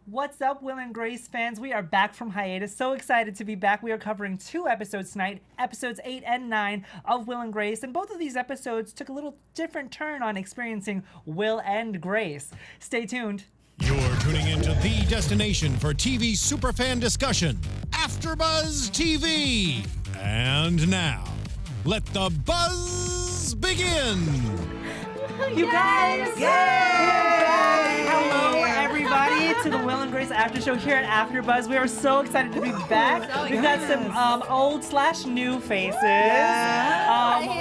What's up, Will and Grace fans? We are back from hiatus. So excited to be back. We are covering 2 episodes tonight, episodes 8 and 9 of Will and Grace. And both of these episodes took a little different turn on experiencing Will and Grace. Stay tuned. You're tuning into the destination for TV superfan discussion, AfterBuzz TV. And now, let the buzz begin. You guys! Yay! Hello, everybody, to the Will and Grace After Show here at AfterBuzz. We are so excited to be back. We've got some old/new faces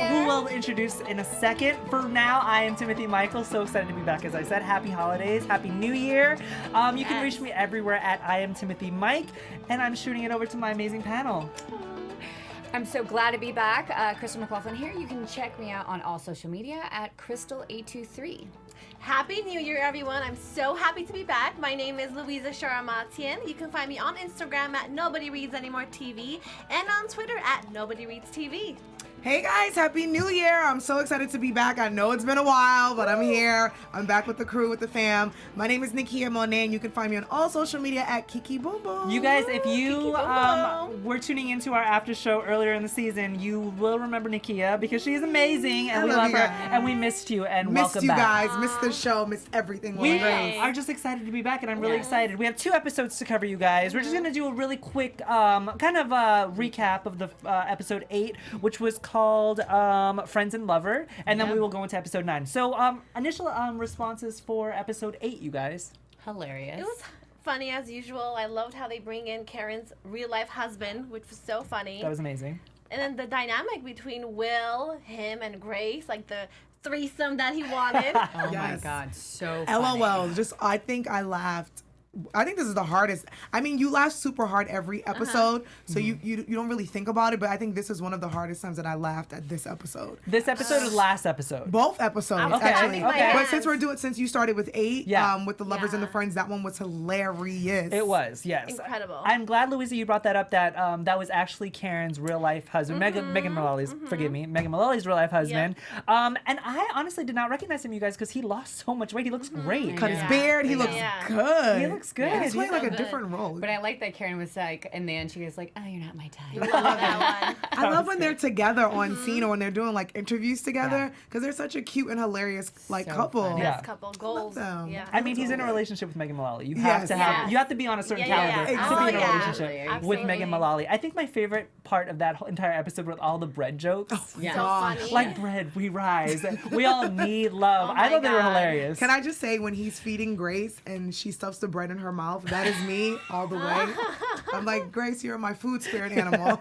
who we'll introduce in a second. For now, I am Timothy Michael. So excited to be back. As I said, happy holidays, happy New Year. You can reach me everywhere at I am Timothy Mike, and I'm shooting it over to my amazing panel. I'm so glad to be back. Cristal McLaughlin here. You can check me out on all social media at Cristal823. Happy New Year, everyone. I'm so happy to be back. My name is Louiza Sharamatyan. You can find me on Instagram at Nobody Reads Anymore TV and on Twitter at Nobody Reads TV. Hey guys, Happy New Year. I'm so excited to be back. I know it's been a while, but I'm here. I'm back with the crew, with the fam. My name is Nakia Richards. You can find me on all social media at Kiki Boom Boom. You guys, if you were tuning into our after show earlier in the season, you will remember Nakia because she is amazing and we love her and we missed you and welcome back. Missed you guys, missed the show, missed everything. We are just excited to be back and I'm really excited. We have 2 episodes to cover, you guys. We're just going to do a really quick kind of recap of the episode 8, which was called Friends and Lover, and then we will go into episode 9. So initial responses for episode 8, you guys. Hilarious. It was funny as usual. I loved how they bring in Karen's real-life husband, which was so funny. That was amazing. And then the dynamic between Will, him, and Grace, like the threesome that he wanted. Oh my God, so funny. LOL, I think I laughed. I think this is the hardest. I mean, you laugh super hard every episode, so you don't really think about it, but I think this is one of the hardest times that I laughed at this episode. This episode or last episode? Both episodes, Okay, actually. okay. But since you started with 8, with the lovers and the friends, that one was hilarious. It was, yes. Incredible. I'm glad, Louisa, you brought that up, that that was actually Karen's real-life husband. Megan Mullally's, forgive me, Megan Mullally's real-life husband. And I honestly did not recognize him, you guys, because he lost so much weight. He looks great. Cut his beard, he looks good. He looks good. He's playing like a different role. But I like that Karen was like, in the end, she was like, "Oh, you're not my type." I love that one. I love when they're together on scene or when they're doing like interviews together because they're such a cute and hilarious couple. funny. Best couple goals. them. Yeah. I mean, he's in a relationship with Megan Mullally. You have to have, you have to be on a certain caliber to be in a relationship with Absolutely. Megan Mullally. I think my favorite part of that whole entire episode were all the bread jokes. So funny. Like bread, we rise. We all need love. Oh I thought my they were God. hilarious. Can I just say, when he's feeding Grace and she stuffs the bread in her mouth, that is me all the way. I'm like, Grace, you're my food spirit animal.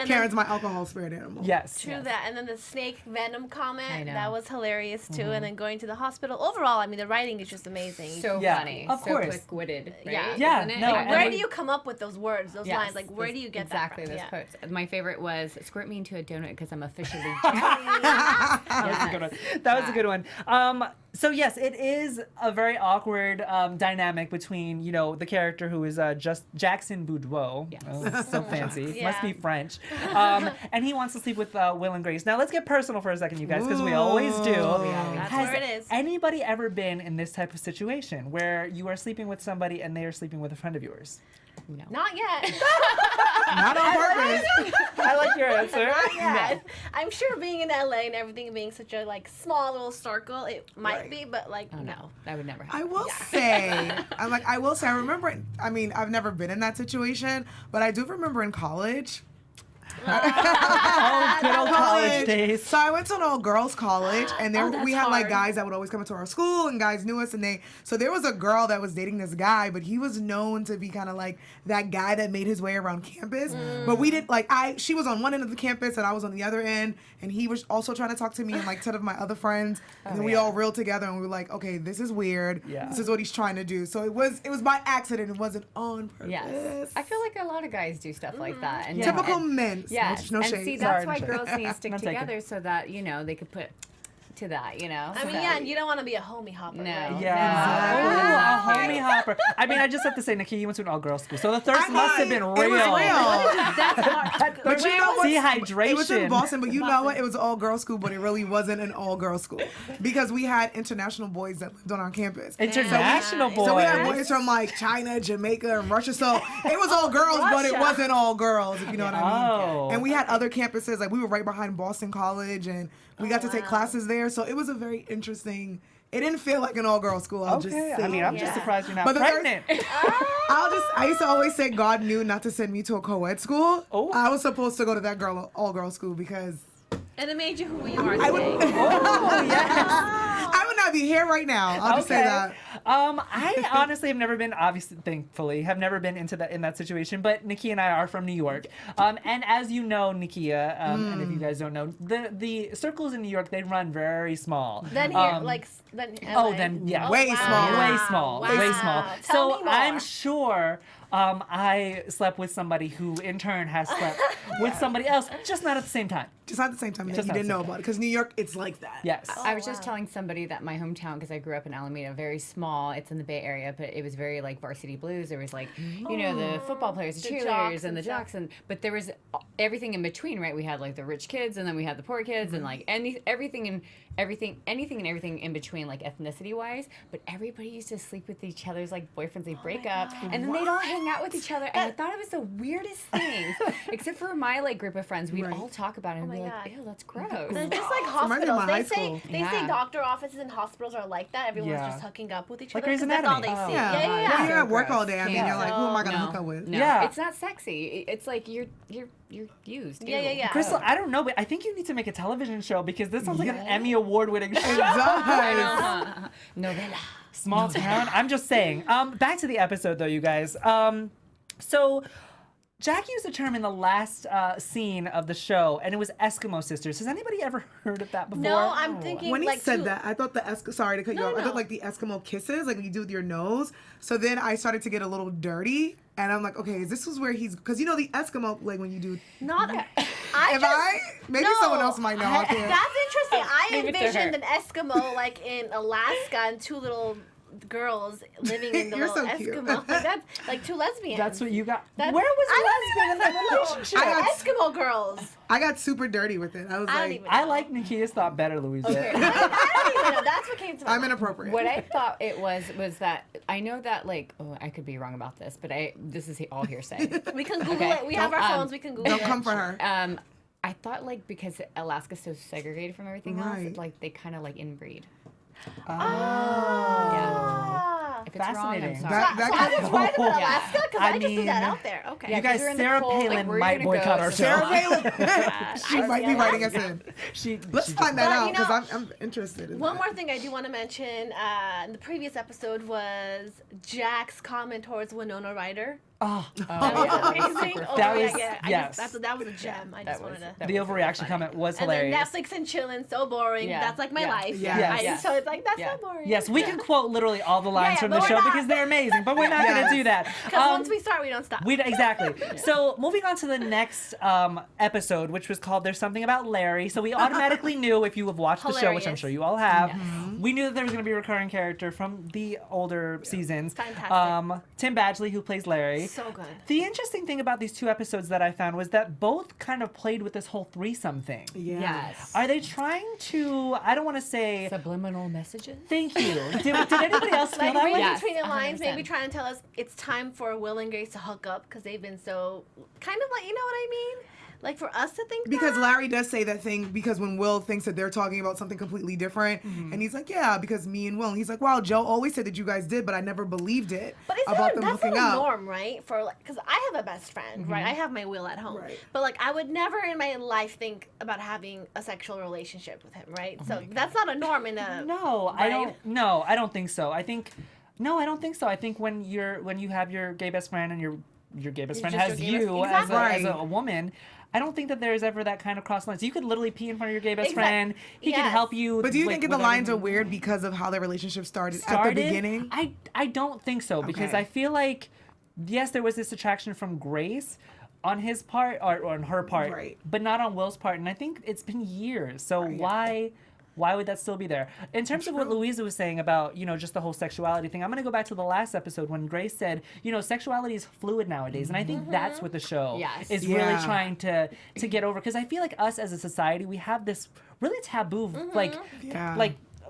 Karen's my alcohol spirit animal. Yes. True that. And then the snake venom comment, I know. that was hilarious too. And then going to the hospital. Overall, I mean, the writing is just amazing. So Yeah, funny. of so course. quick-witted, right? Yeah. Yeah, Isn't it? no, Like, and where we- do you come up with those words, those Yes, lines? Like, where do you get exactly that those from? quotes? My favorite was "Squirt me into a donut because I'm officially." That was a good one. That was a good one. So yes, it is a very awkward dynamic between, you know, the character who is just Jackson Boudreau. Yes. Oh, so fancy. Yeah. Must be French. And he wants to sleep with Will and Grace. Now let's get personal for a second, you guys, because we always do. That's Has where it is. anybody ever been in this type of situation where you are sleeping with somebody and they are sleeping with a friend of yours? No. Not yet. Not on purpose. I like your answer. Not yet. I'm sure being in LA and everything being such a like small little circle, it might be, but like Oh, no, that would never happen. I will say, I remember, I mean, I've never been in that situation, but I do remember in college. Oh, good old college days. So I went to an all girls college, and there we had like guys that would always come into our school, and guys knew us, and so there was a girl that was dating this guy, but he was known to be kind of like that guy that made his way around campus. But we didn't she was on one end of the campus and I was on the other end, and he was also trying to talk to me and like 10 of my other friends, and then we all reeled together and we were like, okay, this is weird. Yeah. This is what he's trying to do. So it was by accident. It wasn't on purpose. Yes. I feel like a lot of guys do stuff like that. And Yeah. Typical men. Yes. No and shade. see, that's Sorry, why no shade. girls need to stick Not taken. together so that, you know, they could put to that, you know? I mean, yeah, and you don't want to be a homie hopper. No. Right? Yeah. Oh, a homie hopper. I mean, I just have to say, Nakia, you went to an all-girls school, so the thirst must have been real. It was real. That's hard. But you know what? Dehydration. It was in Boston, but you know what? It was an all-girls school, but it really wasn't an all-girls school because we had international boys that lived on our campus. International boys. So we had boys from like China, Jamaica, and Russia. So it was all girls, but it wasn't all girls, if you know what I mean. Oh. And we had other campuses, like we were right behind Boston College, and we got to take classes there. So it was a very interesting. It didn't feel like an all-girls school. I'll just say. I mean, I'm just surprised you're not But pregnant. I used to always say God knew not to send me to a co-ed school. Oh. I was supposed to go to that all-girls school because And it made you who you are today. I would. Oh, yes. I would not be here right now. I'll just say that. I honestly have never been, obviously, thankfully, have never been in that situation. But Nakia and I are from New York, and as you know, Nakia, and if you guys don't know, the circles in New York, they run very small. Then here, then LA. Yeah, Way small. way small, Wow. way small. Tell me So more. I'm sure. I slept with somebody who, in turn, has slept with somebody else, just not at the same time. Just not at the same time. You Just not didn't at the know same about it because New York, it's like that. Yes. I was just telling somebody that my hometown, because I grew up in Alameda, very small. It's in the Bay Area, but it was very like varsity blues. There was like, you know, the football players, the The cheerleaders, jocks and the and stuff. jocks, but there was everything in between, right? We had like the rich kids, and then we had the poor kids, and like anything in between, like ethnicity wise. But everybody used to sleep with each other's like boyfriends. They break up, and then they'd all hang out with each other. And I thought it was the weirdest thing, except for my like group of friends. We'd all talk about it and my be like, God. "Ew, that's gross." They're just like Reminds me of hospitals. my They high say school. they say doctor offices and hospitals are like that. Everyone's Yeah. just hooking up with each Like other. Grey's 'Cause that's all they Anatomy. see. Yeah. Yeah, yeah, When yeah. you're at work gross. all day, I mean, Yeah. you're like, who am I gonna No. hook up with? No, Yeah. it's not sexy. It's like you're used. Yeah, yeah, Ew. yeah. Crystal, I don't know, but I think you need to make a television show because this sounds like an Emmy Award-winning show. It does. Novella. Small town. I'm just saying. Back to the episode, though, you guys. So Jack used a term in the last scene of the show, and it was Eskimo sisters. Has anybody ever heard of that before? No, I'm thinking When he like said two- that, I thought sorry to cut you off. I thought like the Eskimo kisses, like when you do with your nose. So then I started to get a little dirty, and I'm like, okay, this is where he's, because you know the Eskimo, like when you do. Not. Maybe No. someone else might know. I can't. That's interesting. I Leave it to envisioned her. an Eskimo like in Alaska and two little girls living in the You're little so cute. Eskimo. Like that's like two lesbians. That's what you got. That's- Where was I lesbian in that don't even know. relationship? I got- Eskimo girls. I got super dirty with it. I was I don't like, even know. I like Nakia's thought better, Louisa. I don't even know. That's what came to my I'm mind. inappropriate. What I thought it was that I know that like I could be wrong about this, but this is all hearsay. We can Google Okay. it. We have our phones. We can Google Don't it. come for her. I thought like because Alaska's so segregated from everything Right. else, like they kind of like inbreed. Ah. If it's wrong, I'm Fascinating. sorry. That So I was right about Yeah. Alaska because I I just threw that mean, out there. Okay. Yeah, You guys, 'cause you're in the Sarah cold, like, Palin where are you might gonna boycott go? our Sarah show. Palin. She might be writing us in. Let's find that But, out you because know, I'm interested in One that. more thing I do want to mention in the previous episode was Jack's comment towards Winona Ryder. Oh, That was amazing. That was- That yes. that was a gem. I just wanted to. the overreaction comment was And then hilarious. Netflix and chilling, so boring. Yeah. That's like my Yeah. life. Yeah. Yes. So it's like, that's Yeah. so boring. Yes, we can quote literally all the lines Yeah, from but the we're show not. because they're amazing, but we're not going Yes. to do that. Because once we start, we don't stop. Exactly. So moving on to the next episode, which was called "There's Something About Larry." So we automatically knew, if you have watched the show, which I'm Hilarious. sure you all have, Yes. we knew that there was going to be a recurring character from the older seasons. Fantastic. Tim Badgley, who plays Larry. So good. The interesting thing about these two episodes that I found was that both kind of played with this whole threesome thing. Yeah. Yes. Are they trying to? I don't want to say. Subliminal messages. Thank you. Did anybody else feel Like that reading way? Yes, between the lines, 100%. maybe trying to tell us it's time for Will and Grace to hook up because they've been so kind of like, you know what I mean? Like for us to think Because that. Larry does say that thing because when Will thinks that they're talking about something completely different, and he's like, yeah, because me and Will, and he's like, wow, Joe always said that you guys did, but I never believed it But it's about not, them that's hooking not a up. norm, right? For like, because I have a best friend, right? I have my Will at home, Right. but like I would never in my life think about having a sexual relationship with him, right? So that's not a norm in a No, I right? don't. No, I don't think so. I think when you have your gay best friend and your gay best friend just has your gay you best- as Exactly. a woman, I don't think that there's ever that kind of cross lines. You could literally pee in front of your gay best Exact- friend. He could yes. help you. But do you with- think the with lines are everything. weird because of how their relationship started at the beginning? I don't think so because Okay. I feel like yes, there was this attraction from Grace on his part or on her part, Right. but not on Will's part. And I think it's been years. So Right. Why would that still be there? In terms of what Louisa was saying about, just the whole sexuality thing, I'm going to go back to the last episode when Grace said, sexuality is fluid nowadays. And I think that's what the show is really trying to get over. Because I feel like us as a society, we have this really taboo, like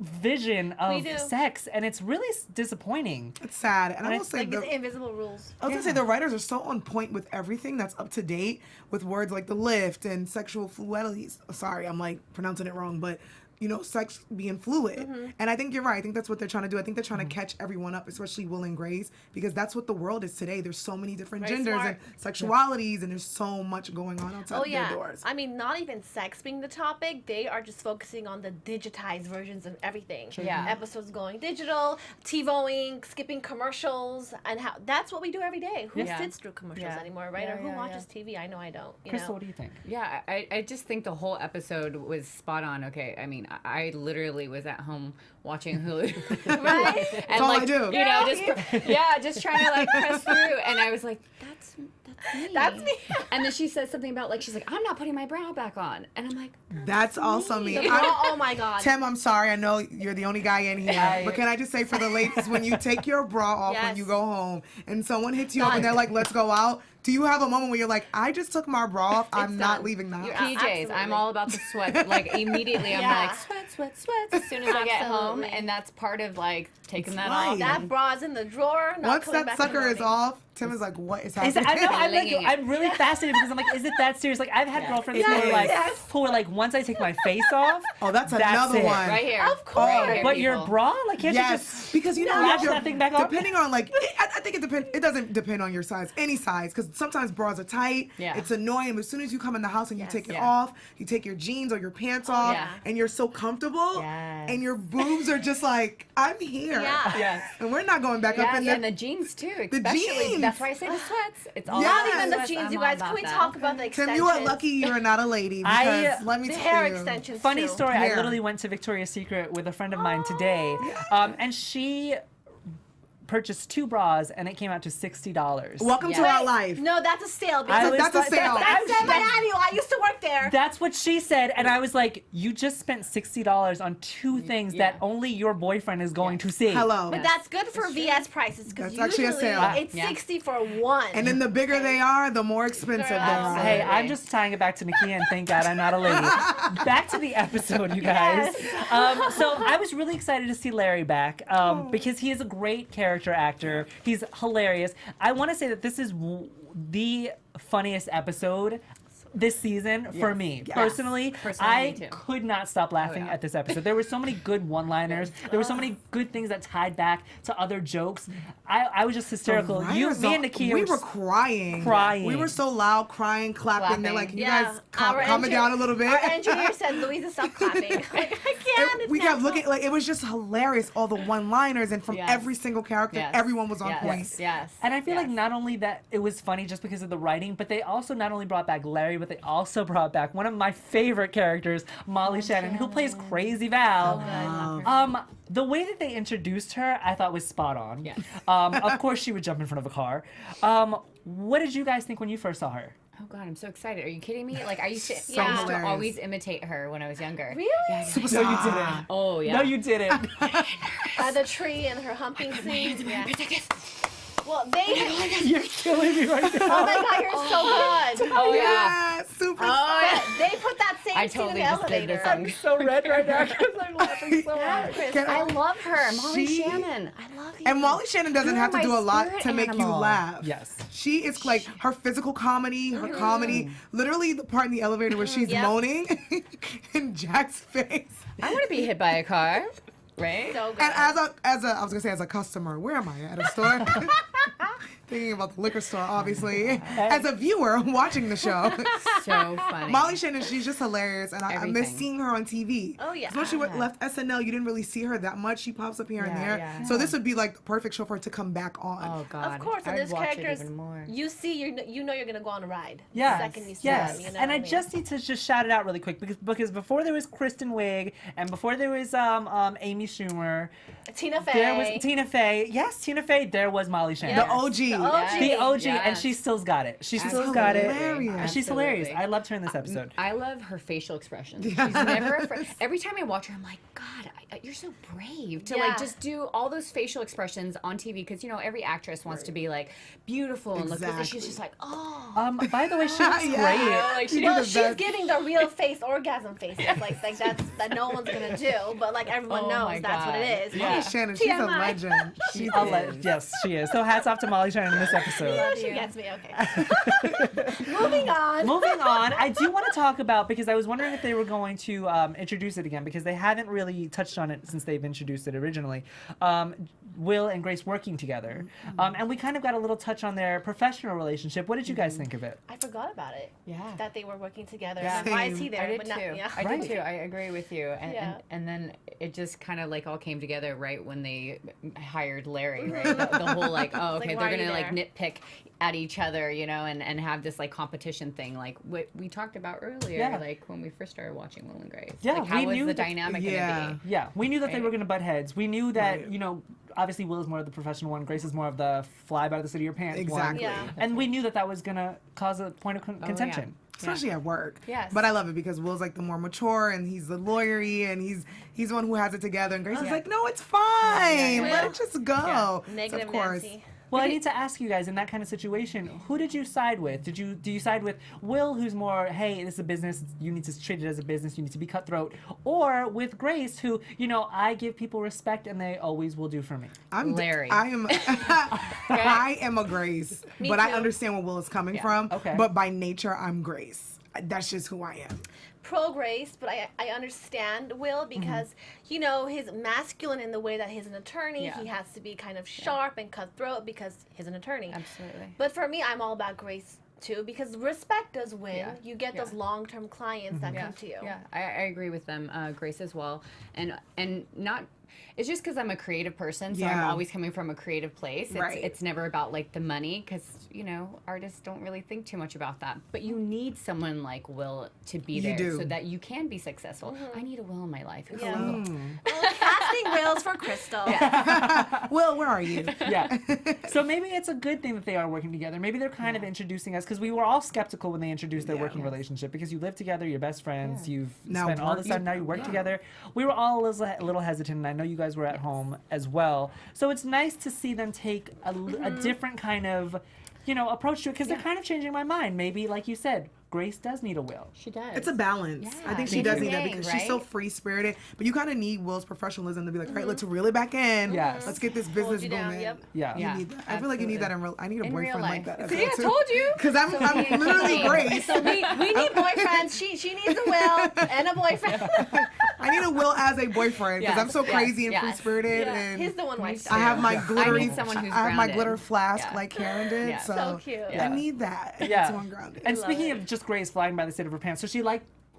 vision of sex, and it's really disappointing. It's sad. And I will say it's invisible rules. I was gonna say the writers are so on point with everything that's up to date with words like the lift and sexual fluidity. Sorry, I'm like pronouncing it wrong, but sex being fluid. And I think you're right. I think that's what they're trying to do. I think they're trying to catch everyone up, especially Will and Grace, because that's what the world is today. There's so many different genders and sexualities, and there's so much going on outside their doors. I mean, not even sex being the topic. They are just focusing on the digitized versions of everything. Yeah. Episodes going digital, TiVoing, skipping commercials, and how that's what we do every day. Who sits through commercials anymore, right? Or who watches TV? I know I don't. Crystal, what do you think? Yeah, I just think the whole episode was spot on. Okay, I mean, I literally was at home watching Hulu, right? And that's all I do. Just trying to like press through, and I was like, that's me. That's me. And then she said something about she's like, I'm not putting my bra back on, and I'm like, that's also me. Oh my God. Tim, I'm sorry. I know you're the only guy in here, but can I just say for the ladies, when you take your bra off when you go home, and someone hits you up and they're like, "Let's go out." Do you have a moment where you're like, I just took my bra off, I'm not leaving the house? PJs, absolutely. I'm all about the sweat. Like immediately I'm like, sweat as soon as I get home. And that's part of taking that off. That bra is in the drawer. Once that sucker is off, Tim is like, what is happening? I'm really fascinated because I'm like, is it that serious? Like, I've had girlfriends who are like, once I take my face off, that's another one. Right here. Of course. Right but your bra? Like, can't you just because latch that thing back on? Depending on I think it depends. It doesn't depend on your size, any size, because sometimes bras are tight. Yeah. It's annoying. But as soon as you come in the house and you take it off, you take your jeans or your pants off, and you're so comfortable, and your boobs are just like, I'm here. Yeah. Yes. And we're not going back up in there. And the jeans too. The jeans. That's why I say the sweats. It's all Not about even the sweats. jeans, I'm you all guys. about Can we that. talk about the extensions? Tim, you are lucky you are not a lady, because let me the tell hair you. extensions. Funny too. story, Hair. I literally went to Victoria's Secret with a friend of mine today, and she purchased 2 bras, and it came out to $60. Welcome to our life. No, that's a sale. I was That's a like- sale. That's my annual. I used to work there. That's what she said, and I was like, you just spent $60 on 2 things that only your boyfriend is going to see. Hello. But that's good for VS prices because That's actually a usually sale. it's 60 for one. And then the bigger they are, the more expensive they are. Hey, I'm just tying it back to Nakia, and thank God I'm not a lady. Back to the episode, you guys. So I was really excited to see Larry back because he is a great character actor. He's hilarious. I want to say that this is the funniest episode this season for me. Personally, I me too. could not stop laughing at this episode. There were so many good one-liners. There were so many good things that tied back to other jokes. I was just hysterical. Me and Nakia we were crying. We were so loud, crying, clapping. They're like, you guys calm it down a little bit. Our engineer said, Louisa, stop clapping. I can't. We kept looking, it was just hilarious, all the one-liners, and from every single character, everyone was on point. Yes. And I feel like not only that it was funny just because of the writing, but they also not only brought back Larry, but they also brought back one of my favorite characters, Molly Shannon, who plays Crazy Val. The way that they introduced her, I thought was spot on. Yes. Of course, she would jump in front of a car. What did you guys think when you first saw her? Oh God, I'm so excited. Are you kidding me? Like I used to, So I used to hilarious. always imitate her when I was younger. Really? Yeah, No, you didn't. Oh yeah. No, you didn't. By the tree and her humping scene. Yeah. Well, they. You're killing me right now. Oh my God, you're so good. Oh yeah. Yeah, super But they put that same I scene in totally the just did elevator. this. I'm so red right now because I'm laughing so hard. I love her, Molly She- Shannon. I love you. And Molly Shannon doesn't You're have to my do a lot spirit to make you animal. laugh. Yes. She is like her physical comedy, her comedy. Literally the part in the elevator where she's moaning in Jack's face. I want to be hit by a car, right? So good. And as a I was gonna say as a customer, where am I at a store? Thinking about the liquor store, obviously. As a viewer watching the show. So funny. Molly Shannon, she's just hilarious, and I miss Everything. seeing her on TV. Oh, yeah. 'Cause once she left SNL, you didn't really see her that much. She pops up here and Yeah, there. yeah. So this would be like the perfect show for her to come back on. Oh God. Of course, and I'd this watch it characters, even more. you see, you know you're gonna go on a ride. Yes. The second you see Yes. them, you know And what I mean? just need to just shout it out really quick because before there was Kristen Wiig and before there was Amy Schumer, Tina Fey. there was Tina Fey. Yes, Tina Fey. There was Molly Shannon. The OG. OG. The OG, Yes. and she still's got it. She still's Absolutely. got it. Hilarious. She's hilarious. Absolutely. I loved her in this episode. I love her facial expressions. She's never afraid. Every time I watch her, I'm like, God, you're so brave to like just do all those facial expressions on TV because every actress wants to be like beautiful and look good. And she's just like, oh. By the way, she looks great. Like She's giving the real face orgasm faces, like that no one's gonna do, but like everyone knows that's what it is. Yeah. Shannon, she's a TMI. legend. Yes, she is. So hats off to Molly Shannon in this episode. Yeah, she gets me. Okay. Moving on. Moving on, I do want to talk about, because I was wondering if they were going to introduce it again, because they haven't really touched on it since they've introduced it originally. Will and Grace working together. And we kind of got a little touch on their professional relationship. What did you guys think of it? I forgot about it. Yeah. That they were working together. Yeah. And why is he there? I did but too. Not, yeah. I did too. I agree with you. And then it just kind of like all came together right when they hired Larry, right? The whole like, oh, okay, like, they're why are gonna you like there? nitpick at each other, and have this like competition thing, like what we talked about earlier, like when we first started watching Will and Grace. Yeah, like, how we was knew the that- dynamic Yeah. gonna be? Yeah, we knew that they Right. were going to butt heads. We knew that, Right. Obviously Will is more of the professional one, Grace is more of the fly by the seat of your pants Exactly. one. Yeah. And we knew that was going to cause a point of contention. Especially at work. Yes. But I love it because Will's like the more mature and he's the lawyery and he's the one who has it together. And Grace is like, no, it's fine. Let it just go. So Negative of course. Nancy. Well, I need to ask you guys, in that kind of situation, who did you side with? Do you side with Will, who's more, hey, this is a business, you need to treat it as a business, you need to be cutthroat, or with Grace, who, I give people respect and they always will do for me? I'm Larry. I am I am a Grace, but I too. understand where Will is coming from. Okay. But by nature, I'm Grace. That's just who I am. Pro Grace, but I understand Will because he's masculine in the way that he's an attorney. Yeah. He has to be kind of sharp and cutthroat because he's an attorney. Absolutely. But for me, I'm all about Grace too because respect does win. Yeah. You get those long-term clients that come to you. Yeah, I agree with them, Grace as well, and not. It's just because I'm a creative person, so I'm Yeah. always coming from a creative place. Right. It's never about like the money, because artists don't really think too much about that. But you need someone like Will to be there do. so that you can be successful. I need a Will in my life. Yeah. Hello. Casting Wills for Crystal. Will, where are you? Yeah. So maybe it's a good thing that they are working together. Maybe they're kind of introducing us, because we were all skeptical when they introduced their working relationship, because you live together, you're best friends, you've Now spent all this work- time, now you work together. We were all a little hesitant, and I know you guys were at home as well. So it's nice to see them take a different kind of, approach to it, because they're kind of changing my mind. Maybe, like you said, Grace does need a Will. She does. It's a balance. Yeah. I think she Yin does and need that yang, because she's so right? free spirited. But you kind of need Will's professionalism to be like, all right, let's reel it back in. Yes. Let's get this Hold business you down, booming. yep. Yeah. You need that. I feel like you need that in real. I need a In real boyfriend like life. that. See, I told you. Because I'm literally Grace. So we need boyfriends. She needs a Will and a boyfriend. I need a Will as a boyfriend because I'm so Yes, crazy and yes. free spirited Yeah, and he's the one wife. I have my glittery. someone who's I have my grounded. glitter flask Yeah. like Karen did. Yeah. So cute. I need that. Yeah. So I'm grounded. And love speaking it. of just Grace flying by the seat of her pants, so she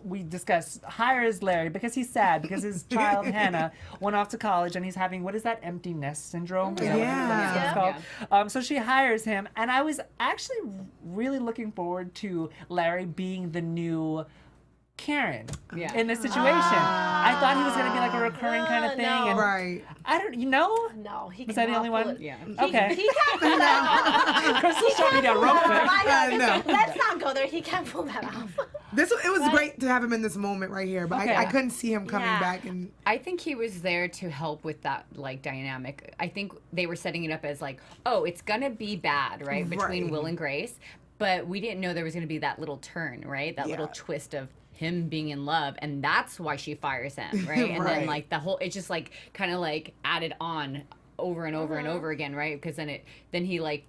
we discussed, hires Larry because he's sad because his child Hannah went off to college and he's having, what is that, empty nest syndrome? Is that what Yeah. it's called? So she hires him, and I was actually really looking forward to Larry being the new Karen in this situation. I thought he was going to be like a recurring kind of thing. no. And Right. I don't, you know? No, he Was I the cannot only pull one? it. Yeah. Okay. He can't pull that off. Crystal shot me down real quick. I know. No. Let's not go there. He can't pull that off. It was great to have him in this moment right here, but Okay. I couldn't see him coming Yeah. back and I think he was there to help with that like dynamic. I think they were setting it up as like, oh, it's gonna be bad, right, between Right. Will and Grace, but we didn't know there was gonna be that little turn, right, that little Yeah. twist of him being in love, and that's why she fires him, right? And then Right. like the whole, it's just like kind of like added on over and over and over again, right? Because then he like.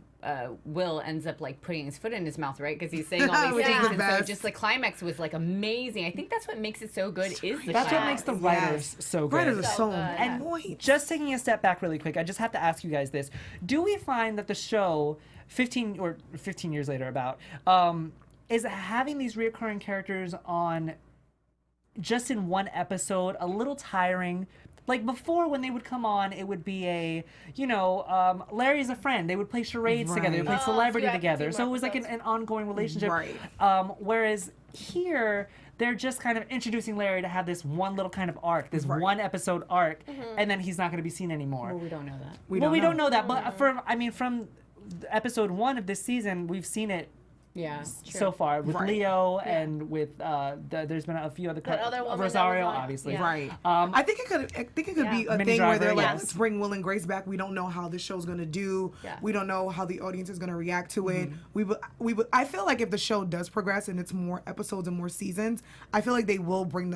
Will ends up like putting his foot in his mouth, right? Because he's saying all these Which is things, the and so best. just the climax was like amazing. I think that's what makes it so good. Is the That's what climax. makes the Yes. writers so good. writers are so good. And point. just taking a step back really quick, I just have to ask you guys this. Do we find that the show, 15 years later about, is having these reoccurring characters on just in one episode a little tiring? Like before, when they would come on, it would be Larry's a friend. They would play charades together. They would play Right. celebrity few ep- together. few So it was like an episodes. ongoing relationship. Right. Whereas here, they're just kind of introducing Larry to have this one little kind of arc, this Right. one episode arc, and then he's not going to be seen anymore. Well, we don't know that. We don't know that, but from episode 1 of this season, we've seen it Yeah. so far with Leo and with there's been a few other Rosario, obviously. Yeah. Right. I think it could be a Mini thing where they're Driver, like, yes. let's bring Will and Grace back. We don't know how this show's gonna do. Yeah. We don't know how the audience is gonna react to it. I feel like if the show does progress and it's more episodes and more seasons, I feel like they will bring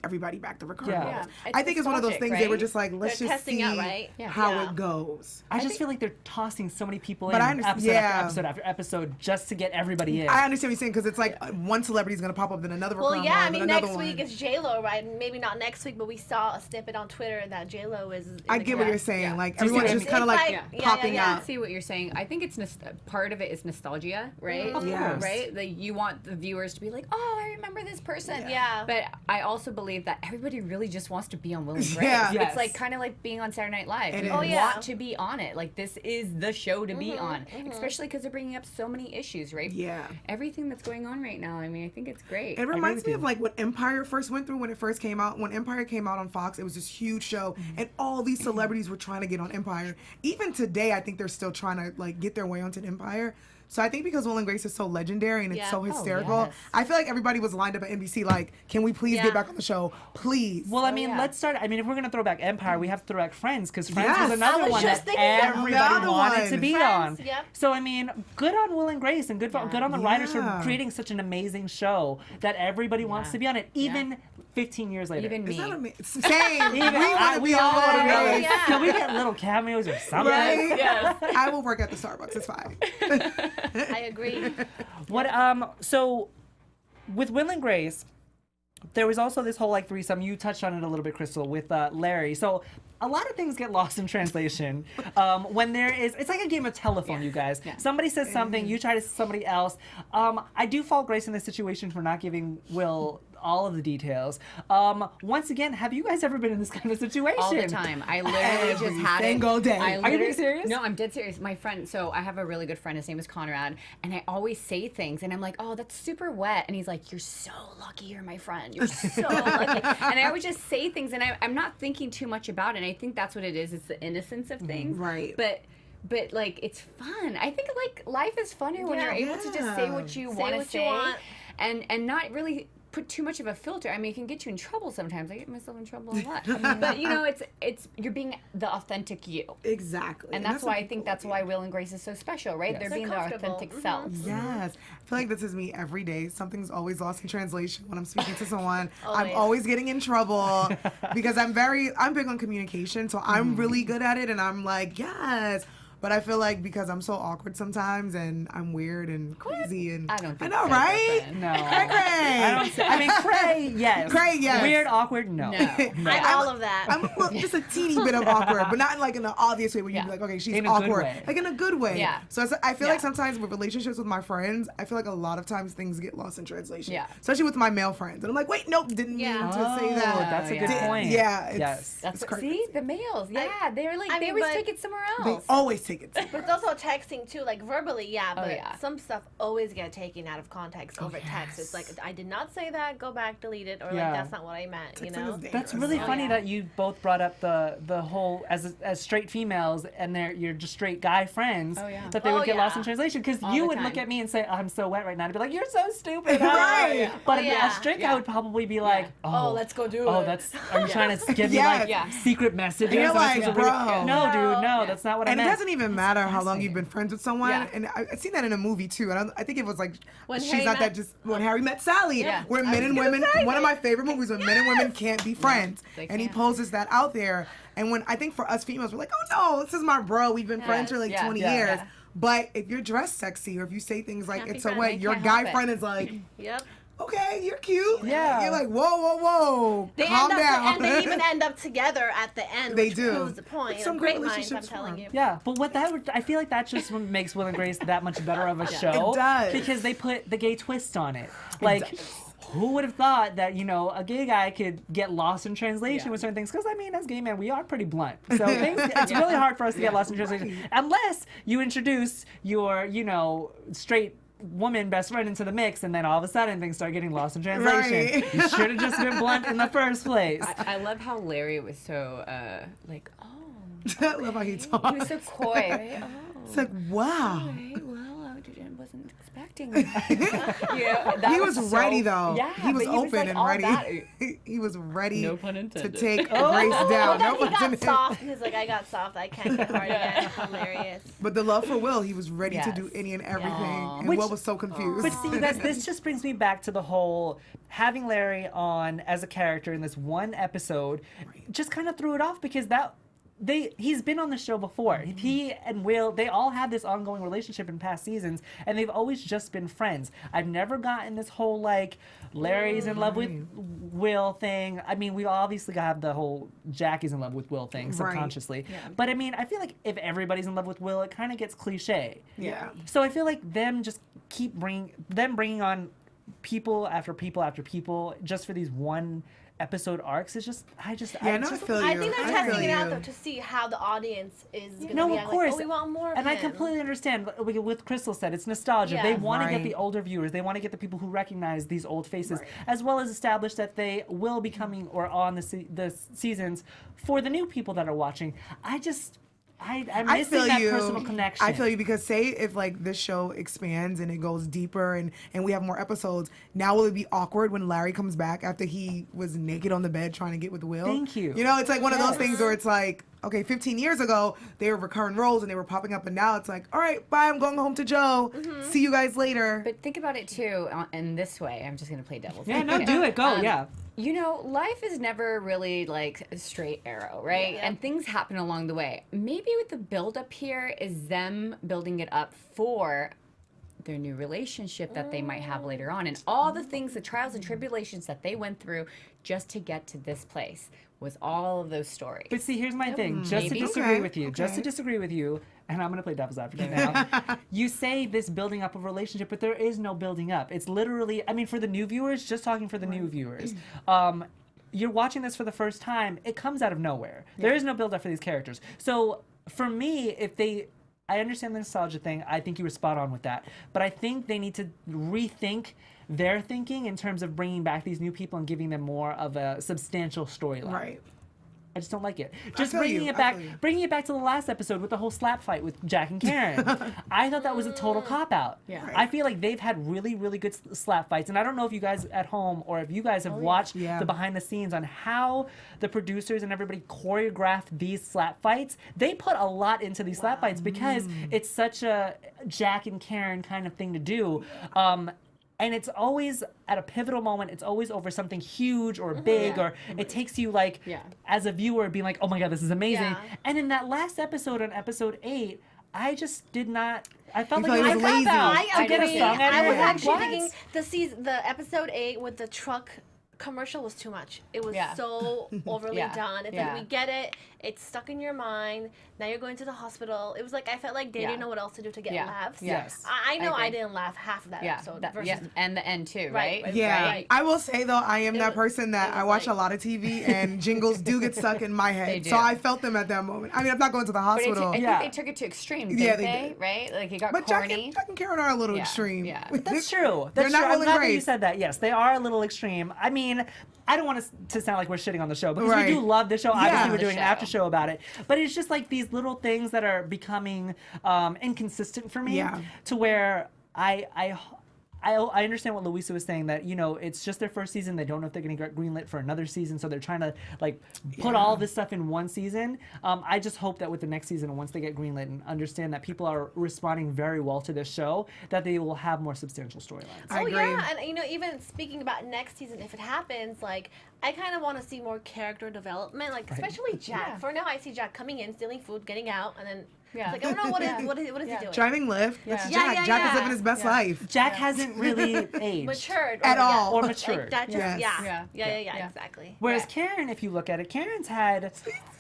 everybody back to recurring. Yeah. roles. Yeah. I think it's one of those nostalgic, things they were right? just like, let's They're just testing see out, right? how Yeah. it goes. I just feel like they're tossing so many people But in I episode understand- after episode after episode just to get everybody in. I understand what you're saying because it's like one celebrity's gonna pop up, then another. Well, recurring yeah, role, I mean, then another next week one. it's J-Lo, right? Maybe not next week, but we saw a snippet on Twitter that J-Lo is in I the get what you're cast. saying. Yeah. Like Do you see everyone's what I just mean? kind of It's like like- yeah, popping yeah, yeah. out. I see what you're saying. I think it's part of it is nostalgia, right? Yes. Right? Like you want the viewers to be like, oh, I remember this person. Yeah. But I also believe that everybody really just wants to be on Will and Grace. Yeah. Yes. It's like kind of like being on Saturday Night Live. It You is. Oh, yeah. want to be on it. Like this is the show to be on, especially because they're bringing up so many issues, right? Yeah. Everything that's going on right now. I mean, I think it's great. It reminds with me you. of like what Empire first went through when it first came out. When Empire came out on Fox, it was this huge show, and all these celebrities were trying to get on Empire. Even today, I think they're still trying to like get their way onto Empire. So I think because Will and Grace is so legendary and it's Yeah. so Oh, hysterical, yes. I feel like everybody was lined up at NBC like, can we please Yeah. get back on the show, please? Well, I mean, yeah. let's start. I mean, if we're gonna throw back Empire, we have to throw back Friends because Friends Yes. was another I was one just that thinking that. everybody Another wanted one. to be Friends, on. yep. So I mean, good on Will and Grace and good on the writers for Yeah. creating such an amazing show that everybody wants to be on it, even 15 years later. Even Is me. that amazing? Same. Even we want to we be all on want to Will be and on Grace. it. Yeah. Can we get little cameos or something? Right? Yes. I will work at the Starbucks. It's fine. I agree. What so with Will and Grace, there was also this whole like threesome. You touched on it a little bit, Crystal, with Larry. So a lot of things get lost in translation when there is. It's like a game of telephone, you guys. Yeah. Somebody says something, you try to say somebody else. I do fault Grace in this situation for not giving Will all of the details. Once again, have you guys ever been in this kind of situation? All the time. I literally just Every had it. single day. I Are you literally- being serious? No, I'm dead serious. My friend, so I have a really good friend. His name is Conrad, and I always say things, and I'm like, "Oh, that's super wet," and he's like, "You're so lucky you're my friend. You're so lucky." And I always just say things, and I'm not thinking too much about it. And I think that's what it is. It's the innocence of things. Right. But like it's fun. I think like life is funner when you're able to just say what you Say want to what you say, want. and not really put too much of a filter. I mean, it can get you in trouble sometimes. I get myself in trouble a lot. But you know, it's you're being the authentic you. Exactly. And that's why I think that's why Will and Grace is so special, right? They're They're being their comfortable. authentic Mhm. selves. Yes. I feel like this is me every day. Something's always lost in translation when I'm speaking to someone. I'm Always. always getting in trouble because I'm big on communication. So I'm really good at it and I'm like, yes. But I feel like because I'm so awkward sometimes and I'm weird and crazy and I don't think know, so, right? girlfriend. No. Cray. I don't. I mean, cray, yes. Cray, yes. Weird, awkward, no. No. I'm all of that. I'm just a teeny bit of awkward, but not like in an obvious way where you'd Yeah. be like, okay, she's In a good awkward. way. Like in a good way. Yeah. So I feel like Yeah. sometimes with relationships with my friends, I feel like a lot of times things get lost in translation. Yeah. Especially with my male friends. And I'm like, wait, nope, didn't mean Yeah. to say that. Oh, that's a good Yeah. point. Yeah. It's, Yes. That's it's what, crazy. see the males. Yeah, they're like I they mean, always but take it somewhere They else. always take it. But it's also texting too, like verbally, yeah. Oh, But yeah. some stuff always get taken out of context over text. It's like I did not say that. Go back, delete it, or Yeah. like that's not what I meant. You Texting know. is dangerous. That's really Oh, funny yeah. that you both brought up the whole as straight females and you're just straight guy friends Oh, yeah. that they would Oh, get lost in yeah. translation because All you the would look time. at me and say I'm so wet right now and I'd be like you're so stupid. Right. But Oh, yeah. a straight guy Yeah. would probably be like Oh, let's go do oh it. that's are you trying to give me Yes. like Yeah. secret messages? And you're Am I like, supposed to really- bro. No, dude, no, Yeah. that's not what And I it meant. doesn't even matter how long you've been friends with someone. Yeah. And I've seen that in a movie too. And I think it was like When she's Harry not met- that just when Harry met Sally. Yeah. Where I men was and gonna women, one of my favorite movies when men and women can't be friends. they And he can't. poses that out there. And when I think for us females, we're like, oh no, this is my bro. We've been friends for like Yeah. 20 Yeah. years. Yeah. But if you're dressed sexy or if you say things like Can't be it's a friends. way, They your can't guy help it. friend is like, Yep. okay, you're cute. Yeah. You're like, whoa. They Calm end up, down. and they even end up together at the end. They which do. proves the point. Some Great great minds, I'm relationships telling form. you. Yeah, but I feel like that just makes Will and Grace that much better of a show. It does. Because they put the gay twist on it. Like, who would have thought that, a gay guy could get lost in translation with certain things? Because, I mean, as gay men, we are pretty blunt. So it's really hard for us to get lost in translation. Unless you introduce your, straight woman best friend into the mix, and then all of a sudden things start getting lost in translation. Right. You should have just been blunt in the first place. I love how Larry was so like, oh. I love how he talks. He was so coy, right? Oh. It's like, wow. Right, well, I wasn't expecting that. He was ready though. Yeah, he was but open like, and all ready. that- He was ready No pun to intended. take Grace down. Then No he pun got intended. soft. He's like, I got soft. I can't get hard again. Hilarious. But the love for Will, he was ready to Yes. do any and everything. Aw. And Which- Will was so confused. But see, you guys, this just brings me back to the whole having Larry on as a character in this one episode. Just kind of threw it off because he's been on the show before. He and Will, they all had this ongoing relationship in past seasons, and they've always just been friends. I've never gotten this whole like Larry's in love with Will thing. I mean, we obviously got the whole Jack is in love with Will thing subconsciously. But I mean, I feel like if everybody's in love with Will, it kind of gets cliche. Yeah. So I feel like them just bringing on people after people after people just for these one episode arcs is just I feel you. I think they're I feel testing it out you. though to see how the audience is going to No, be. of Like, course. oh, we want more of And I him. completely understand with Crystal said it's nostalgia. Yeah. They want to get Right. the older viewers. They want to get the people who recognize these old faces, as well as establish that they will be coming or on the seasons for the new people that are watching. I'm I missing feel that you. personal connection. I feel you because say if like this show expands and it goes deeper and we have more episodes, now will it be awkward when Larry comes back after he was naked on the bed trying to get with Will? Thank you. You know, it's like one of those things where it's like, okay, 15 years ago they were recurring roles and they were popping up, and now it's like, all right, bye, I'm going home to Joe. See you guys later. But think about it too in this way. I'm just going to play devil's Yeah, no, advocate. do it. Go, yeah. You know, life is never really like a straight arrow, right? Yeah. And things happen along the way. Maybe with the build up here is them building it up for their new relationship that they might have later on, and all the things, the trials and tribulations that they went through just to get to this place was all of those stories. But see, here's my thing. Just to Maybe. disagree Okay, with you, just to okay. disagree with you, and I'm going to play devil's advocate now. You say this building up of a relationship, but there is no building up. It's literally, I mean, for the new viewers, just talking for the new viewers, you're watching this for the first time, it comes out of nowhere. There is no build up for these characters. So for me, I understand the nostalgia thing. I think you were spot on with that. But I think they need to rethink their thinking in terms of bringing back these new people and giving them more of a substantial storyline. Right. I just don't like it. Just feel bringing you, it I back, feel you. bringing it back to the last episode with the whole slap fight with Jack and Karen. I thought that was a total cop out. Yeah. I feel like they've had really, really good slap fights, and I don't know if you guys at home or if you guys have watched Yeah. the behind the scenes on how the producers and everybody choreographed these slap fights. They put a lot into these slap fights because it's such a Jack and Karen kind of thing to do. And it's always at a pivotal moment. It's always over something huge or big, or it takes you like, as a viewer, being like, "Oh my God, this is amazing!" Yeah. And in that last episode, on episode 8, I just did not. I felt You like felt it was it was lazy. I get a agree. song out I of was it. actually What? thinking the episode 8 with the truck commercial was too much. It was Yeah. so overly Yeah. done. It's Yeah. like, we get it. It's stuck in your mind. Now you're going to the hospital. It was like, I felt like they Yeah. didn't know what else to do to get Yeah. laughs. Yes. I know I I, agree. didn't laugh half of that yeah, episode that- versus yeah, and the end too, Right, right? Yeah, Right. I will say though, I am It that was- person that it I was watch like- a lot of TV and jingles do get stuck in my They head. do. So I felt them at that moment. I mean, I'm not going to the But I hospital. think Yeah. they took it to extreme, didn't Yeah, they they? did. Right? Like it got But Jack corny. and Karen are a little Yeah, extreme. yeah. That's true. They're That's not true. Will I'm and glad that Grace. you said that. Yes, they are a little extreme. I mean, I don't want to sound like we're shitting on the show because Right. we do love the show. Obviously, Yeah. we're doing The an show. after show about it. But it's just like these little things that are becoming inconsistent for me Yeah. to where I understand what Louisa was saying, that, you know, it's just their first season. They don't know if they're going to get greenlit for another season, so they're trying to like put all this stuff in one season. I just hope that with the next season, once they get greenlit and understand that people are responding very well to this show, that they will have more substantial storylines. I Oh agree. yeah, and you know, even speaking about next season, if it happens, like I kind of want to see more character development, like especially Jack. Yeah. For now, I see Jack coming in, stealing food, getting out, and then Yeah. like I don't know what is he doing? Driving Lyft. That's Yeah. Jack. Yeah, Jack is yeah. living his best life. Jack hasn't really aged. Matured At all. Or Like, matured. that just, Yes. yeah, Yeah. exactly. Whereas Yeah. Karen, if you look at it, Karen's had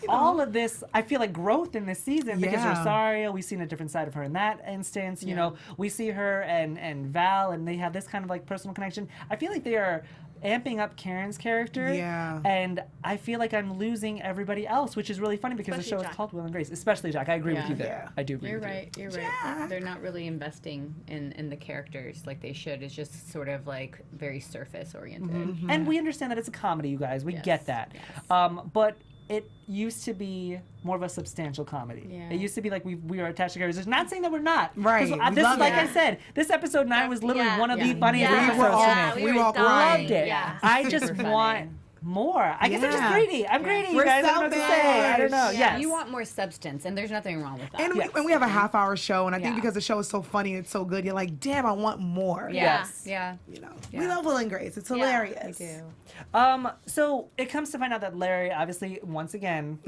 all of this, I feel like, growth in this season because Yeah. Rosario, we've seen a different side of her in that instance. You know, we see her and Val, and they have this kind of like personal connection. I feel like they are amping up Karen's character. Yeah. And I feel like I'm losing everybody else, which is really funny because the Especially show Jack. is called Will and Grace. Especially Jack. I agree with Yeah. you there. Yeah. I do agree You're with you. right. You're right. They're not really investing in the characters like they should. It's just sort of like very surface oriented. And we understand that it's a comedy, you guys. We Yes, get that. yes. But it used to be more of a substantial comedy. Yeah. It used to be like we were attached to characters. Not saying that we're not. Right. 'Cause, We this love is like it. I said, this episode 9 was literally one of the funniest Yeah. episodes to me. We were all dying. Loved it. Yeah. I just Super funny. want more. I guess I'm just Yeah. greedy. I'm greedy, you We're guys. I don't know what to say. I don't know. selfish. Yes. You want more substance, and there's nothing wrong with that. And, Yes. and we have a half-hour show, and I think Yeah. because the show is so funny and it's so good, you're like, damn, I want more. Yes. Yeah. You know, Yeah. we love Will and Grace. It's hilarious. We do. So it comes to find out that Larry, obviously, once again,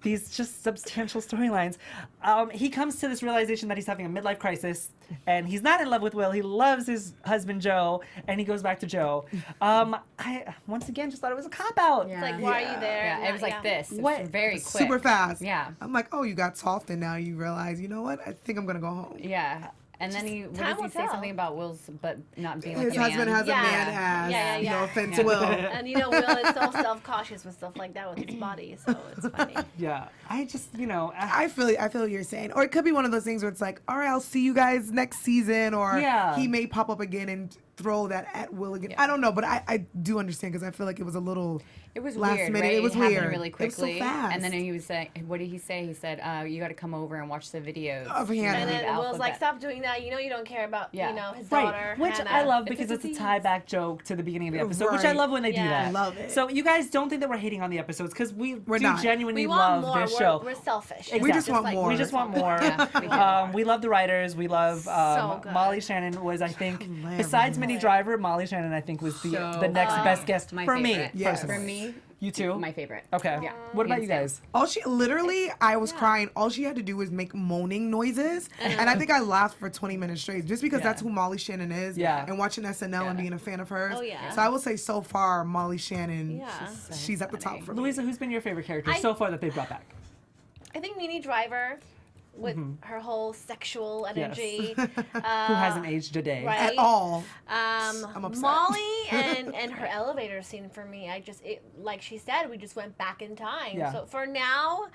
these just substantial storylines. He comes to this realization that he's having a midlife crisis, and he's not in love with Will. He loves his husband Joe, and he goes back to Joe. I once again just thought it was a cop out. Yeah. It's like, why are you there? Yeah, it was like this. It What? was very quick. Super fast. Yeah. I'm like, oh, you got soft, and now you realize, you know what? I think I'm gonna go home. Yeah. And then what time does he will say tell. something about Will's, but not being like His a husband man? has a Yeah. man ass. Yeah. No offense, Yeah. Will. And you know, Will is so self-cautious with stuff like that with his body, so it's funny. Yeah. I just, I feel what you're saying. Or it could be one of those things where it's like, all right, I'll see you guys next season, or Yeah. he may pop up again and throw that at Will again. I don't know, but I do understand because I feel like it was a little It was last weird, minute. right? It was happened weird. really It was so quickly. fast. And then he was saying, what did he say? He said, you got to come over and watch the videos. Of Hannah. And the then Will's like, alphabet. stop doing that. You know you don't care about, Yeah. you know, his daughter, Right, which Hannah. I love It's because it's a disease. tie back joke to the beginning of the episode, which I Right. love when they do Yeah. that. Love it. So you guys don't think that we're hating on the episodes because we We're do not. genuinely We want love more. this show. We're selfish. Exactly. We just want more. We just want more. Yeah, we do. We love the writers. We love So good. Molly Shannon was, I think, Hilarious. besides Minnie Driver, Molly Shannon, I think, was the So next funny. best guest My for favorite. me. Yes. Personally. For me, You too? my favorite. Okay. Yeah. What about Hands you down. guys? All she literally, I was crying. All she had to do was make moaning noises, and I think I laughed for 20 minutes straight, just because Yeah. that's who Molly Shannon is. Yeah. And watching SNL and Yeah. being a fan of hers. Oh, yeah. So I will say, so far, Molly Shannon, Yeah. she's at the top for me. Louisa, who's been your favorite character so far that they've brought back? I think Minnie Driver, with her whole sexual energy. Who hasn't aged a day? Right. At all. I'm upset. Molly and her elevator scene for me. Like she said, we just went back in time. Yeah. So for now,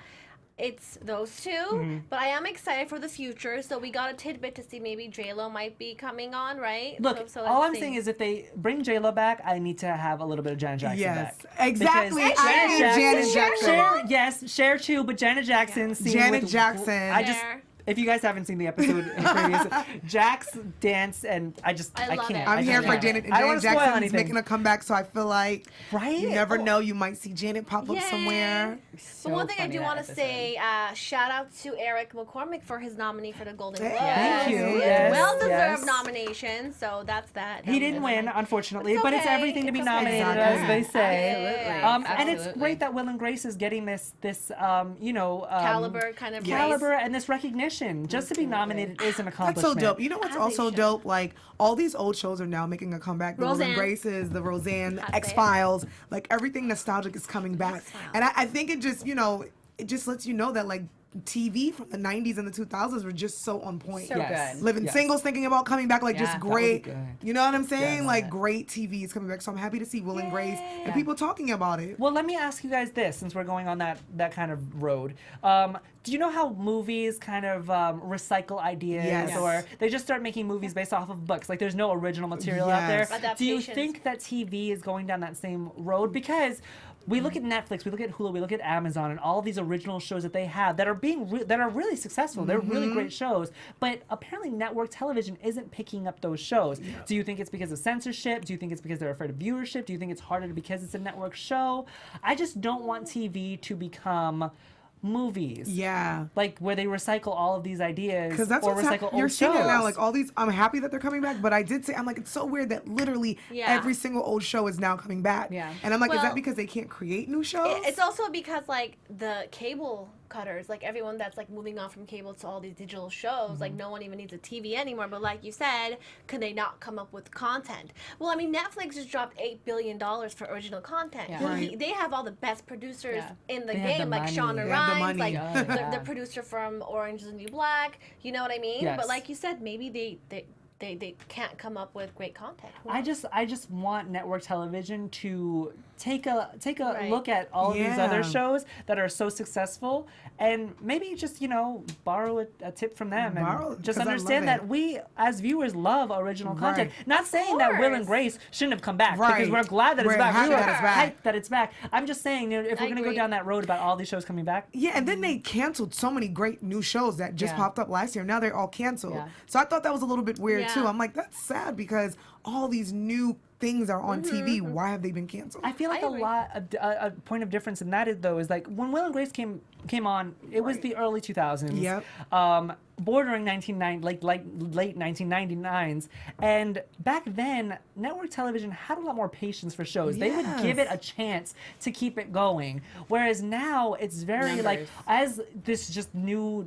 it's those two. But I am excited for the future. So we got a tidbit to see maybe J-Lo might be coming on, right? Look, so all let's I'm see. saying is if they bring J-Lo back, I need to have a little bit of Janet Jackson Yes. back. Exactly. Because I need Janet Jackson. Cher, Cher too, but Janet Jackson. scene Janet with- Jackson. I just, Cher. if you guys haven't seen the episode previous, Jax dance, and I love can't. it. I'm I here just for can't. Janet. And I don't Janet want to spoil Jackson's anything. making a comeback, so I feel like Right? you never Oh. know. You might see Janet pop up Yay. somewhere. But one thing I do want to say, shout out to Eric McCormack for his nominee for the Golden Globes. Thank you. Yes, Well-deserved yes. nomination, so that's that. He didn't win, unfortunately, It's but it's okay. everything to be It's okay. nominated, Exactly. as they say. Absolutely. And it's Absolutely. great that Will and Grace is getting this Caliber kind of caliber and this recognition. Just to be nominated is an That's accomplishment. so dope. You know what's As they also should. dope? Like all these old shows are now making a comeback. The Will Roseanne. and Graces, the Roseanne, Has X Files, like everything nostalgic is coming back. And I think it just, it just lets you know that like TV from the 90s and the 2000s were just so on point. So Yes. good. Living Yes. Singles, thinking about coming back, like Yeah, just that would great. be good. You know what I'm saying? Yes. Like great TV is coming back. So I'm happy to see Will and Grace and people talking about it. Well, let me ask you guys this, since we're going on that kind of road. Do you know how movies kind of recycle ideas, Yes. or they just start making movies based off of books? Like, there's no original material out there. Yes. Do you Adaptations. think that TV is going down that same road? Because we look at Netflix, we look at Hulu, we look at Amazon, and all these original shows that they have that are that are really successful. They're really great shows, but apparently network television isn't picking up those shows. Do you think it's because of censorship? Do you think it's because they're afraid of viewership? Do you think it's harder because it's a network show? I just don't want TV to become movies. Yeah. Like where they recycle all of these ideas Because that's or what's recycle happening. old You're seeing shows. it now. Like all these, I'm happy that they're coming back. But I did say, I'm like, it's so weird that literally Yeah. every single old show is now coming back. Yeah. And I'm like, is Well, that because they can't create new shows? It's also because like the cable cutters, like everyone that's like moving on from cable to all these digital shows, like no one even needs a TV anymore. But like you said, could they not come up with content? Well, I mean, Netflix just dropped $8 billion for original content. Yeah. Well, Right. they have all the best producers Yeah. in the They have game, the like money. Shonda They have the Rhimes, money. like Oh, yeah. the producer from Orange is the New Black. You know what I mean? Yes. But like you said, maybe they can't come up with great content. Who I knows? just want network television to take a Right. look at all of these Yeah. other shows that are so successful, and maybe just borrow a tip from them, Borrow, and just 'cause I understand love that it. we as viewers love original content. Right. Not saying that Will and course. Grace shouldn't have come back, because Right. we're glad that it's We're back. happy We were that it's back. hyped that it's back. I'm just saying, if we're I gonna go agree. down that road about all these shows coming back, Yeah, and then they canceled so many great new shows that just Yeah. popped up last year. Now they're all canceled. Yeah. So I thought that was a little bit weird Yeah. too. I'm like, that's sad because all these new things are on TV. Why have they been canceled? I feel like I agree. a point of difference in that is like when Will and Grace came on, it was the early 2000s. Yep. Bordering late 1999s, and back then network television had a lot more patience for shows. They would give it Yes. a chance to keep it going, whereas now it's very like, Numbers. as this just new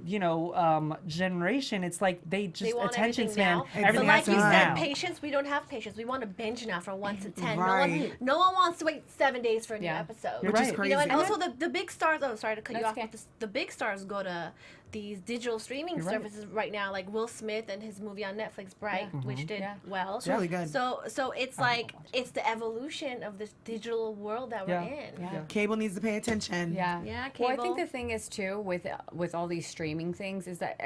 generation, it's like they just want attention everything span, now. everything But has like to you be said, now. patience, we don't have patience. We want to binge now from 1 to 10. Right. No one wants to wait 7 days for a new Yeah. episode. You're Which is right. crazy. And also the big stars, sorry to cut you That's off, okay. but the big stars go to these digital streaming You're right. services right now, like Will Smith and his movie on Netflix, Bright, which did Yeah. well. It's really good. So it's like, it's the evolution of this digital world that Yeah. we're in. Yeah. Cable needs to pay attention. Yeah. Yeah, Well, I think cable. the thing is too with all these streaming things is that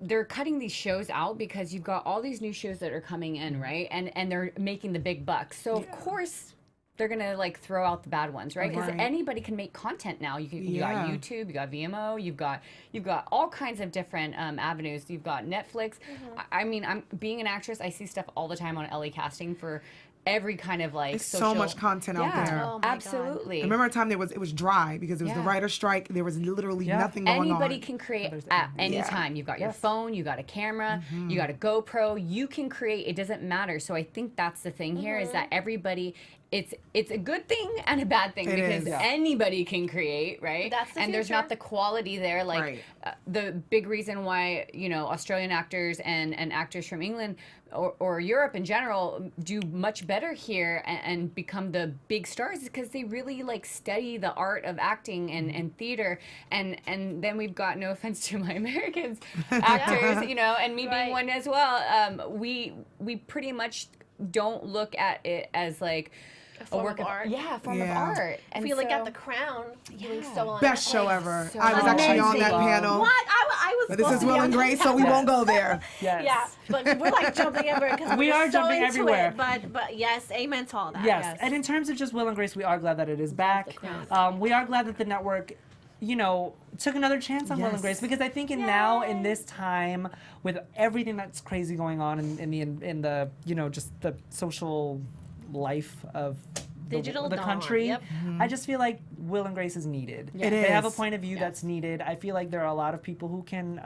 they're cutting these shows out because you've got all these new shows that are coming in, right? And they're making the big bucks. So of course they're gonna like throw out the bad ones, right? Because Right. anybody can make content now. You got Yeah. YouTube, you got VMO, you've got all kinds of different avenues. You've got Netflix. I'm being an actress. I see stuff all the time on LA Casting for every kind of like There's so social. much content out there. Oh my God. Absolutely. I remember a time it was dry because it was the Yeah. writer's strike. There was literally nothing going Anybody on. can create There's- at any Yeah. time. You've got your phone, you got a camera, you got a GoPro. You can create. It doesn't matter. So I think that's the thing here is that everybody. It's a good thing and a bad thing It because is. Yeah. anybody can create, right? That's the and there's not future. the quality there. Like Right. the big reason why Australian actors and actors from England or Europe in general do much better here and become the big stars is because they really like study the art of acting and theater and then we've got, no offense to my Americans actors, and me being Right. one as well, we pretty much don't look at it as like a form work of art. Yeah, a form Yeah. of art. I And feel like so- at The Crown, doing Yeah. so on Best show Netflix. ever. So I was actually on that amazing. panel. What? I was. But this is supposed to be Will on and that Grace, so we panel. won't go there. Yes. Yeah, but we're like jumping everywhere because We we're are so jumping into everywhere. It, but yes, amen to all that. Yes. Yes. And in terms of just Will and Grace, we are glad that it is back. Crown. We are glad that the network, took another chance on Will and Yes. Grace, because I think now in this time with everything that's crazy going on in the just the social life of Digital the dawn, country, yep. I just feel like Will and Grace is needed. It They have a is. point of view that's needed. I feel like there are a lot of people who can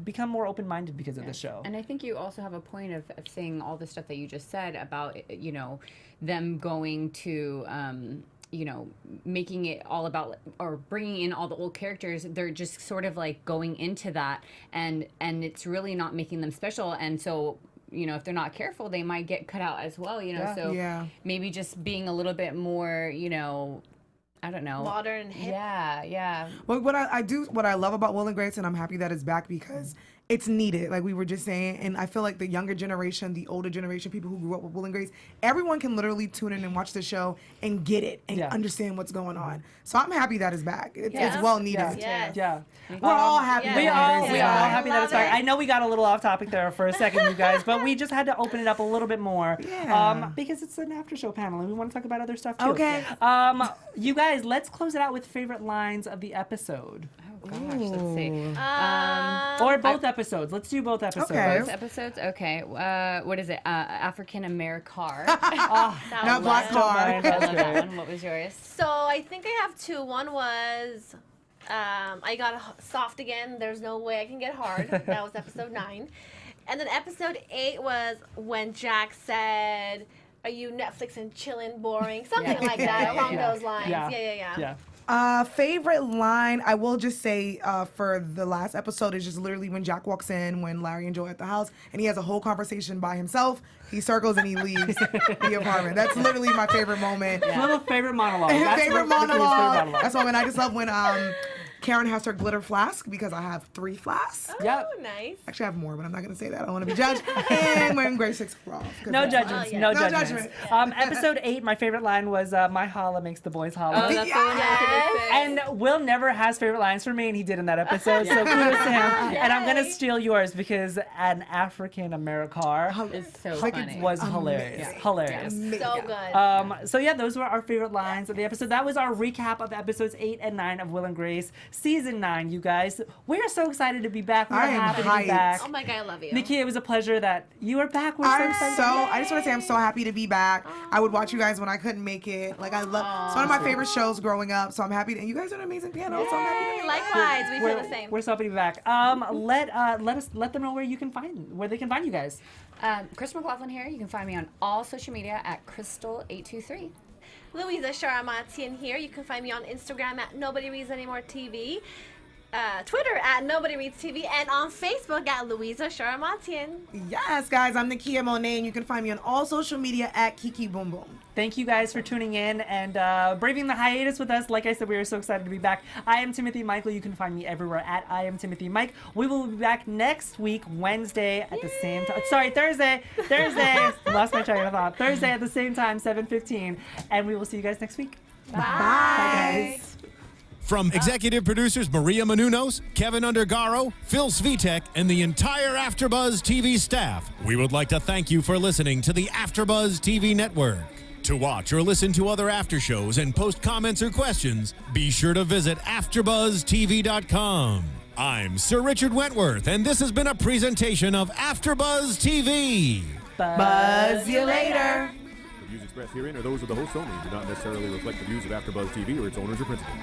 become more open-minded because of the show. And I think you also have a point of saying all the stuff that you just said about, them going to, making it all about or bringing in all the old characters. They're just sort of like going into that and it's really not making them special. And so, if they're not careful, they might get cut out as well, So Yeah. maybe just being a little bit more, I don't know. Modern and hip. Yeah. Well, what I love about Will and Grace, and I'm happy that it's back because it's needed, like we were just saying. And I feel like the younger generation, the older generation, people who grew up with Will and Grace, everyone can literally tune in and watch the show and get it and understand what's going on. So I'm happy that it's back. It's well needed. Yes. Yeah. We're all happy. Yeah. We Will and are Grace we is are all back. happy that it's back. Love it. I know we got a little off topic there for a second, you guys, but we just had to open it up a little bit more. Yeah. Because it's an after show panel and we want to talk about other stuff too. Okay. You guys, let's close it out with favorite lines of the episode. Oh gosh, let's see. Or both episodes. Let's do both episodes. Okay. Both episodes? Okay. What is it? African Americar. That Not was Black one. Car. I love that one. What was yours? So I think I have two. One was I got soft again. There's no way I can get hard. That was episode 9. And then episode 8 was when Jack said, "Are you Netflix and chillin', boring?" Something like that, along those lines. Yeah. Favorite line, I will just say for the last episode is just literally when Jack walks in, when Larry and Joe are at the house, and he has a whole conversation by himself. He circles and he leaves the apartment. That's literally my favorite moment. Little favorite monologue. That's Favorite Ricky's monologue. That's why when I just love when Karen has her glitter flask because I have 3 flasks. Yep. Oh, nice. Actually, I have more, but I'm not going to say that. I don't want to be judged. And when Grace takes off. No judgments. No No judgments. judgment. Episode 8, my favorite line was, "My holla makes the boys holla." Oh, that's the one I And Will never has favorite lines for me, and he did in that episode. So kudos to him. And I'm gonna steal yours because an African American It's so Like, funny. was hilarious. Hilarious. So good. So yeah, those were our favorite lines of the episode. That was our recap of episodes 8 and 9 of Will and Grace, season 9. You guys, we are so excited to be back. We're I am happy to hyped. be back. Oh my God, I love you. Nakia, it was a pleasure that you were back. We're so excited. I just want to say I'm so happy to be back. I would watch you guys when I couldn't make it. Like I love, it's one of my favorite shows growing up. So I'm happy to, and you guys are an amazing panel. So I'm happy to be back. Likewise, we feel the same. We're so happy to be back. Let them know where they can find you guys. Cristal McLaughlin here. You can find me on all social media at Cristal823. Louiza Sharamatyan here. You can find me on Instagram at Nobody Reads Anymore TV, Twitter at Nobody Reads TV, and on Facebook at Louiza Sharamatyan. Yes, guys, I'm Nakia Monet, and you can find me on all social media at Kiki Boom Boom. Thank you guys for tuning in and braving the hiatus with us. Like I said, we are so excited to be back. I am Timothy Michael. You can find me everywhere at I am Timothy Mike. We will be back next week, Wednesday at the same time. Sorry, Thursday. Lost my train of thought. Thursday at the same time, 7:15. And we will see you guys next week. Bye. Bye, guys. From executive producers Maria Menounos, Kevin Undergaro, Phil Svitek, and the entire AfterBuzz TV staff, we would like to thank you for listening to the AfterBuzz TV network. To watch or listen to other after shows and post comments or questions, be sure to visit AfterBuzzTV.com. I'm Sir Richard Wentworth, and this has been a presentation of AfterBuzz TV. Buzz you later. The views expressed herein are those of the hosts only and do not necessarily reflect the views of AfterBuzz TV or its owners or principals.